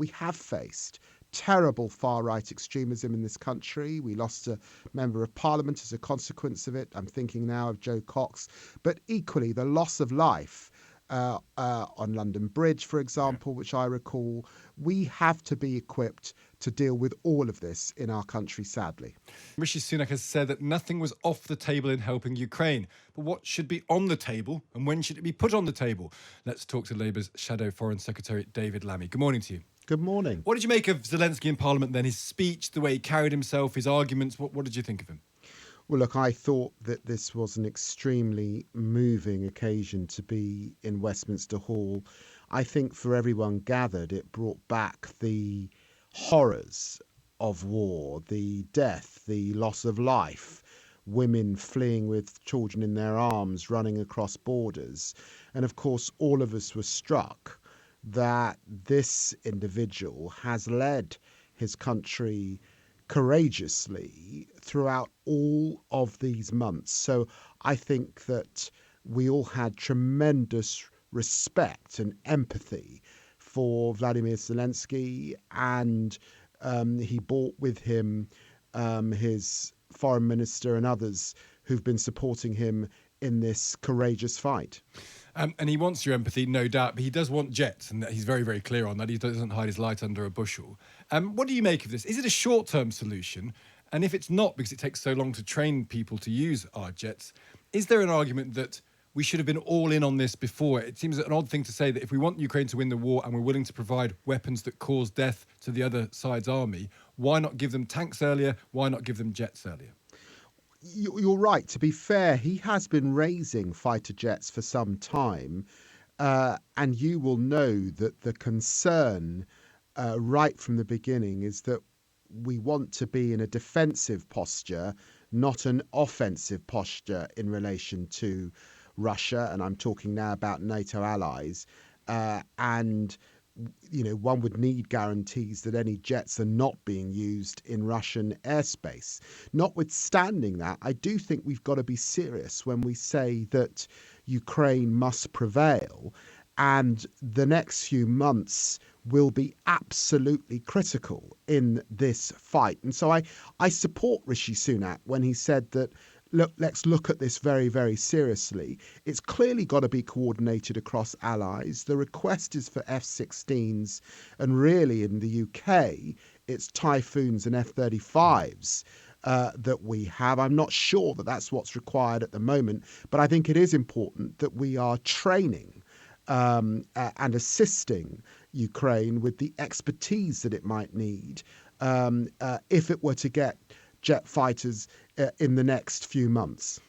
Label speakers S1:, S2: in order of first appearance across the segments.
S1: we have faced terrible far-right extremism in this country. We lost a member of parliament as a consequence of it. I'm thinking now of Joe Cox. But equally, the loss of life on London Bridge, for example, which I recall, we have to be equipped to deal with all of this in our country, sadly.
S2: Rishi Sunak has said that nothing was off the table in helping Ukraine. But what should be on the table and when should it be put on the table? Let's talk to Labour's Shadow Foreign Secretary, David Lammy. Good morning to you.
S1: Good morning.
S2: What did you make of Zelensky in Parliament then? His speech, the way he carried himself, his arguments, what did you think of him?
S1: Well, look, I thought that this was an extremely moving occasion to be in Westminster Hall. I think for everyone gathered, it brought back the horrors of war, the death, the loss of life, women fleeing with children in their arms, running across borders. And of course, all of us were struck that this individual has led his country courageously throughout all of these months. So I think that we all had tremendous respect and empathy for Vladimir Zelensky, and he brought with him his foreign minister and others who've been supporting him in this courageous fight.
S2: And he wants your empathy, no doubt, but he does want jets, and he's very, very clear on that. He doesn't hide his light under a bushel. What do you make of this? Is it a short-term solution? And if it's not, because it takes so long to train people to use our jets, is there an argument that we should have been all in on this before? It seems an odd thing to say that if we want Ukraine to win the war and we're willing to provide weapons that cause death to the other side's army, why not give them tanks earlier? Why not give them jets earlier?
S1: You're right. To be fair, he has been raising fighter jets for some time. And you will know that the concern right from the beginning is that we want to be in a defensive posture, not an offensive posture in relation to Russia. And I'm talking now about NATO allies. And one would need guarantees that any jets are not being used in Russian airspace. Notwithstanding that, I do think we've got to be serious when we say that Ukraine must prevail, and the next few months will be absolutely critical in this fight. And so I support Rishi Sunak when he said that, look, let's look at this very, very seriously. It's clearly got to be coordinated across allies. The request is for F-16s, and really in the UK, it's Typhoons and F-35s that we have. I'm not sure that that's what's required at the moment, but I think it is important that we are training and assisting Ukraine with the expertise that it might need if it were to get jet fighters in the next few months.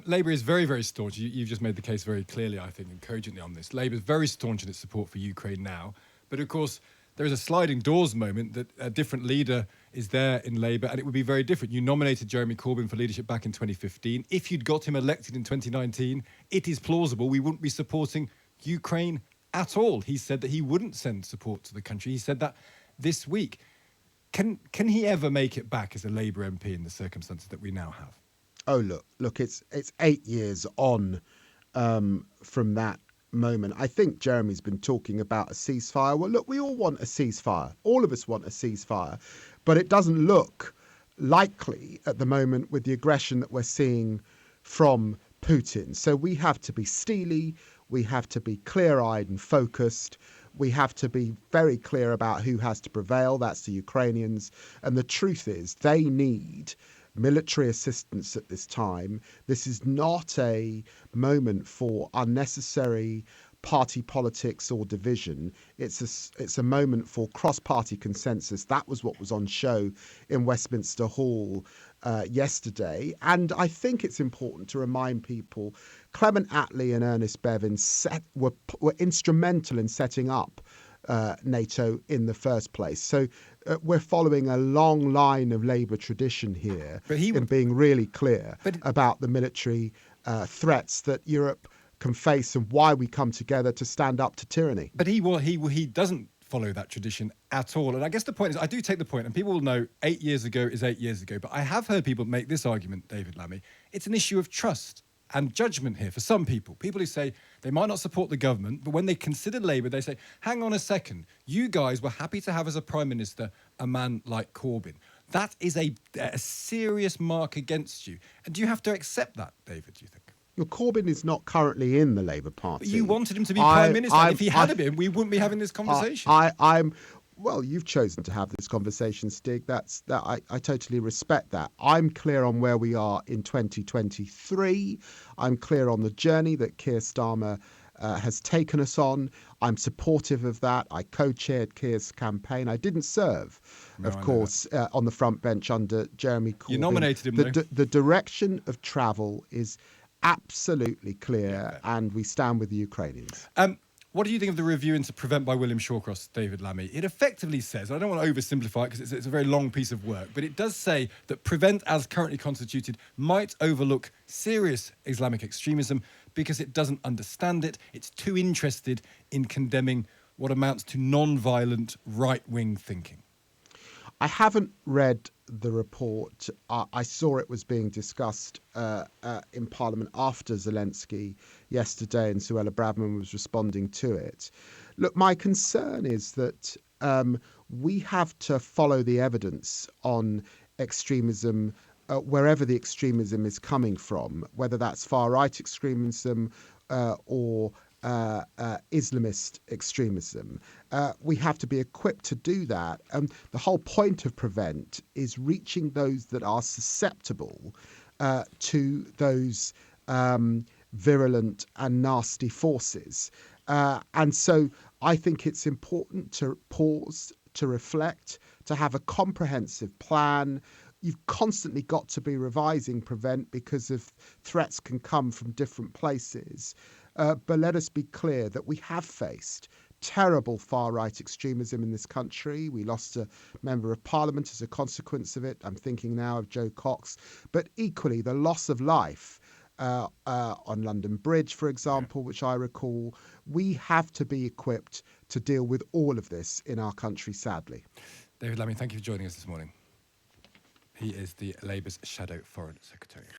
S2: Labour is very, very staunch. You've just made the case very clearly, I think, and cogently on this. Labour is very staunch in its support for Ukraine now. But of course, there is a sliding doors moment that a different leader is there in Labour, and it would be very different. You nominated Jeremy Corbyn for leadership back in 2015. If you'd got him elected in 2019, it is plausible we wouldn't be supporting Ukraine at all. He said that he wouldn't send support to the country. He said that this week. Can he ever make it back as a Labour MP in the circumstances that we now have?
S1: Oh, look, it's 8 years on from that moment. I think Jeremy's been talking about a ceasefire. Well, look, we all want a ceasefire. All of us want a ceasefire. But it doesn't look likely at the moment with the aggression that we're seeing from Putin. So we have to be steely. We have to be clear-eyed and focused. We have to be very clear about who has to prevail. That's the Ukrainians. And the truth is they need military assistance at this time. This is not a moment for unnecessary party politics or division. It's a moment for cross-party consensus. That was what was on show in Westminster Hall yesterday. And I think it's important to remind people Clement Attlee and Ernest Bevin were instrumental in setting up NATO in the first place. So we're following a long line of Labour tradition here in being really clear about the military threats that Europe can face and why we come together to stand up to tyranny.
S2: But he doesn't follow that tradition at all. And I guess the point is, I do take the point, and people will know 8 years ago is 8 years ago, but I have heard people make this argument, David Lammy, it's an issue of trust. and judgment here for some people. People who say they might not support the government, but when they consider Labour, they say, hang on a second, you guys were happy to have as a Prime Minister a man like Corbyn. That is a serious mark against you. And do you have to accept that, David, do you think?
S1: Well, Corbyn is not currently in the Labour Party.
S2: But you wanted him to be Prime Minister. And if he had been, we wouldn't be having this conversation.
S1: Well, you've chosen to have this conversation, Stig. I totally respect that. I'm clear on where we are in 2023. I'm clear on the journey that Keir Starmer has taken us on. I'm supportive of that. I co-chaired Keir's campaign. I didn't serve, of course, on the front bench under Jeremy Corbyn.
S2: You nominated him, though.
S1: The direction of travel is absolutely clear, and we stand with the Ukrainians.
S2: What do you think of the review into Prevent by William Shawcross, David Lammy? It effectively says, I don't want to oversimplify it because it's a very long piece of work, but it does say that Prevent, as currently constituted, might overlook serious Islamic extremism because it doesn't understand it. It's too interested in condemning what amounts to non-violent right-wing thinking.
S1: I haven't read the report. I saw it was being discussed in Parliament after Zelensky yesterday, and Suella Braverman was responding to it. Look, my concern is that we have to follow the evidence on extremism wherever the extremism is coming from, whether that's far-right extremism or Islamist extremism. We have to be equipped to do that. The whole point of Prevent is reaching those that are susceptible to those virulent and nasty forces. And so I think it's important to pause, to reflect, to have a comprehensive plan. You've constantly got to be revising Prevent because of threats can come from different places. But let us be clear that we have faced terrible far-right extremism in this country. We lost a member of parliament as a consequence of it. I'm thinking now of Joe Cox. But equally, the loss of life on London Bridge, for example, which I recall, we have to be equipped to deal with all of this in our country, sadly.
S2: David Lammy, thank you for joining us this morning. He is the Labour's Shadow Foreign Secretary.